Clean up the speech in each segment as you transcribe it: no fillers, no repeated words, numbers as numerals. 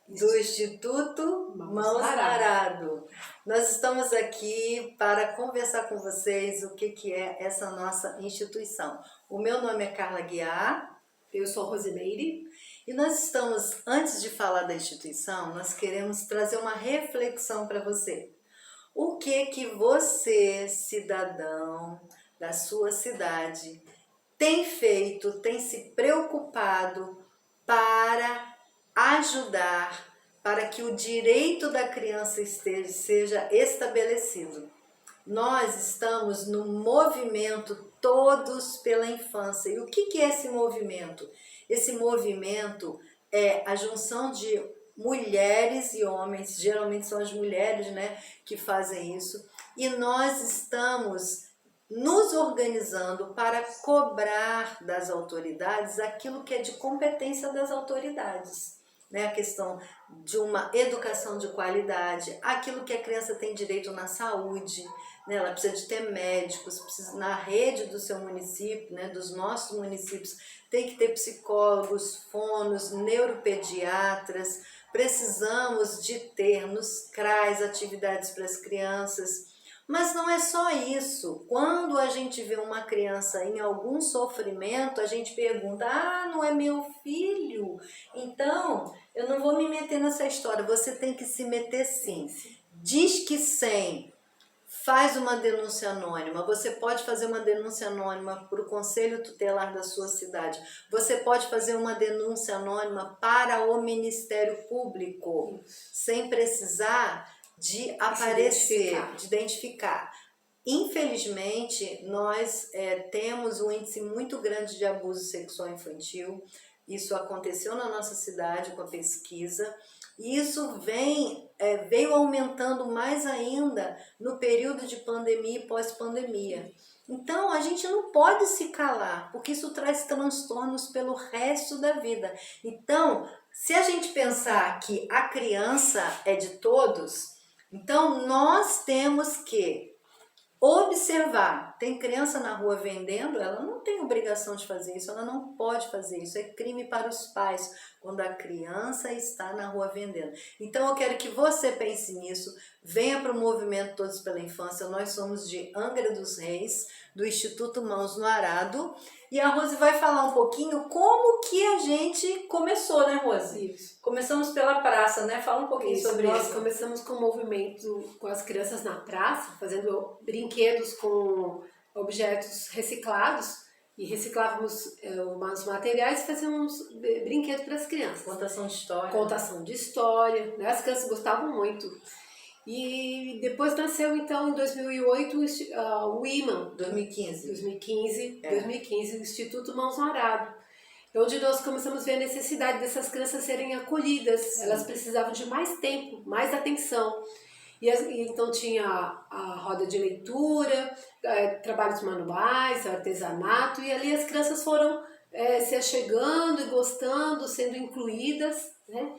do Instituto Mãos no Arado. Nós estamos aqui para conversar com vocês o que é essa nossa instituição. O meu nome é Carla Guiar. Eu sou Rosimeire. E nós estamos, antes de falar da instituição, nós queremos trazer uma reflexão para você. O que você, cidadão da sua cidade, tem feito, tem se preocupado para ajudar, para que o direito da criança seja estabelecido? Nós estamos no movimento Todos pela Infância. E o que é esse movimento? Esse movimento é a junção de mulheres e homens, geralmente são as mulheres, né, que fazem isso, e nós estamos nos organizando para cobrar das autoridades aquilo que é de competência das autoridades, né? A questão de uma educação de qualidade, aquilo que a criança tem direito na saúde, né? Ela precisa de ter médicos, precisa, na rede do seu município, né, dos nossos municípios, tem que ter psicólogos, fonos, neuropediatras, precisamos de ter nos CRAs atividades para as crianças. Mas não é só isso. Quando a gente vê uma criança em algum sofrimento, a gente pergunta: ah, não é meu filho? Então, eu não vou me meter nessa história. Você tem que se meter sim. Disque 100. Faz uma denúncia anônima. Você pode fazer uma denúncia anônima para o Conselho Tutelar da sua cidade. Você pode fazer uma denúncia anônima para o Ministério Público, sem precisar de aparecer, de identificar. Infelizmente, nós temos um índice muito grande de abuso sexual infantil. Isso aconteceu na nossa cidade com a pesquisa. E isso veio aumentando mais ainda no período de pandemia e pós-pandemia. Então, a gente não pode se calar, porque isso traz transtornos pelo resto da vida. Então, se a gente pensar que a criança é de todos, então nós temos que observar. Tem criança na rua vendendo, ela não tem obrigação de fazer isso, ela não pode fazer isso, é crime para os pais quando a criança está na rua vendendo. Então eu quero que você pense nisso, venha para o movimento Todos pela Infância. Nós somos de Angra dos Reis, do Instituto Mãos no Arado, e a Rose vai falar um pouquinho como que a gente começou, né, Rose? Isso. Começamos pela praça, né? Fala um pouquinho sobre isso. Nós começamos com o movimento com as crianças na praça, fazendo brinquedos com objetos reciclados, e reciclávamos os materiais e fazíamos brinquedos para as crianças. Contação de história. Contação de história, né? As crianças gostavam muito. E depois nasceu, então, em 2008, o IMAN. 2015, o Instituto Mãos no Arado, onde nós começamos a ver a necessidade dessas crianças serem acolhidas. Sim. Elas precisavam de mais tempo, mais atenção. E então tinha a roda de leitura, trabalhos manuais, artesanato, e ali as crianças foram se achegando e gostando, sendo incluídas, né?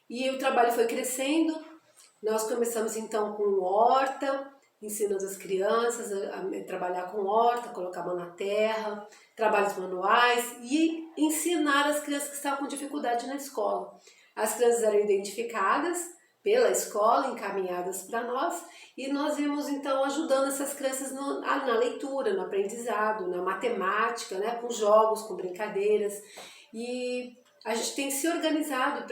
E o trabalho foi crescendo. Nós começamos então com horta, ensinando as crianças a trabalhar com horta, colocar a mão na terra, trabalhos manuais e ensinar as crianças que estavam com dificuldade na escola. As crianças eram identificadas pela escola, encaminhadas para nós, e nós íamos então ajudando essas crianças na leitura, no aprendizado, na matemática, né, com jogos, com brincadeiras. E a gente tem se organizado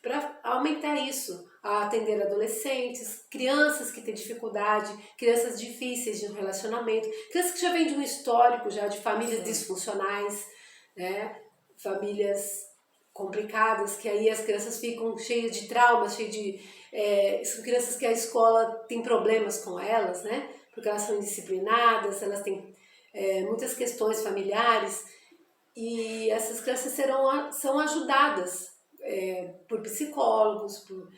para aumentar isso, a atender adolescentes, crianças que têm dificuldade, crianças difíceis de relacionamento, crianças que já vêm de um histórico já de famílias disfuncionais, né? Famílias complicadas, que aí as crianças ficam cheias de traumas, cheias de são crianças que a escola tem problemas com elas, né? Porque elas são indisciplinadas, elas têm muitas questões familiares, e essas crianças são ajudadas por psicólogos, por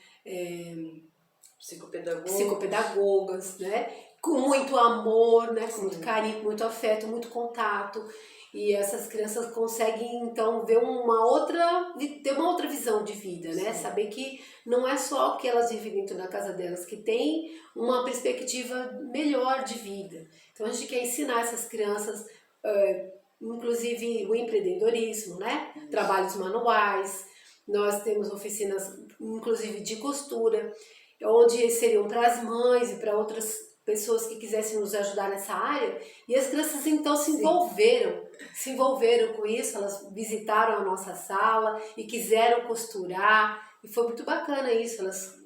psicopedagogas, né? Com muito amor, né? Com muito carinho, com muito afeto, muito contato. E essas crianças conseguem então ter uma outra visão de vida, né? Sim. Saber que não é só que elas vivem dentro da casa delas, que tem uma perspectiva melhor de vida. Então a gente quer ensinar essas crianças, inclusive o empreendedorismo, né? Trabalhos manuais, Nós temos oficinas, inclusive, de costura, onde seriam para as mães e para outras pessoas que quisessem nos ajudar nessa área. E as crianças, então, se envolveram com isso, elas visitaram a nossa sala e quiseram costurar. E foi muito bacana isso, elas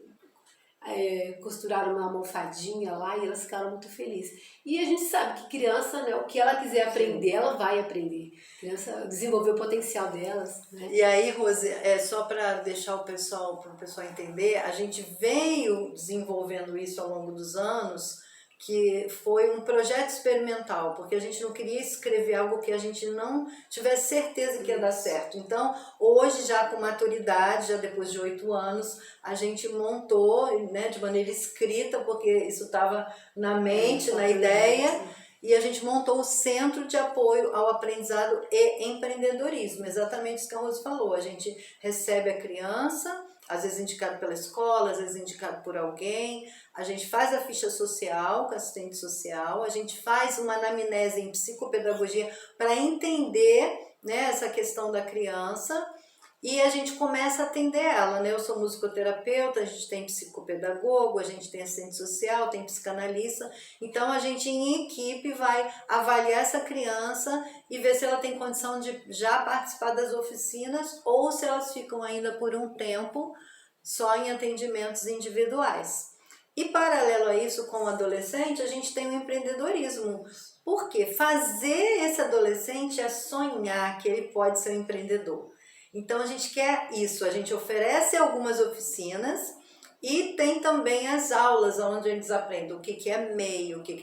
costuraram uma almofadinha lá e elas ficaram muito felizes. E a gente sabe que criança, né, o que ela quiser aprender, ela vai aprender. A criança desenvolver o potencial delas, né? E aí, Rose, só para deixar para o pessoal entender, a gente veio desenvolvendo isso ao longo dos anos, que foi um projeto experimental, porque a gente não queria escrever algo que a gente não tivesse certeza que ia dar certo. Então, hoje, já com maturidade, já depois de 8 anos, a gente montou, né, de maneira escrita, porque isso estava na mente, na ideia, e a gente montou o Centro de Apoio ao Aprendizado e Empreendedorismo, exatamente isso que a Rose falou. A gente recebe a criança, às vezes indicado pela escola, às vezes indicado por alguém, a gente faz a ficha social com assistente social, a gente faz uma anamnese em psicopedagogia para entender, né, essa questão da criança, e a gente começa a atender ela, né? Eu sou musicoterapeuta, a gente tem psicopedagogo, a gente tem assistente social, tem psicanalista, então a gente em equipe vai avaliar essa criança e ver se ela tem condição de já participar das oficinas ou se elas ficam ainda por um tempo só em atendimentos individuais. E paralelo a isso, com o adolescente, a gente tem o empreendedorismo. Por quê? Fazer esse adolescente é sonhar que ele pode ser um empreendedor. Então a gente quer isso, a gente oferece algumas oficinas e tem também as aulas onde eles aprendem o que é MEI, o que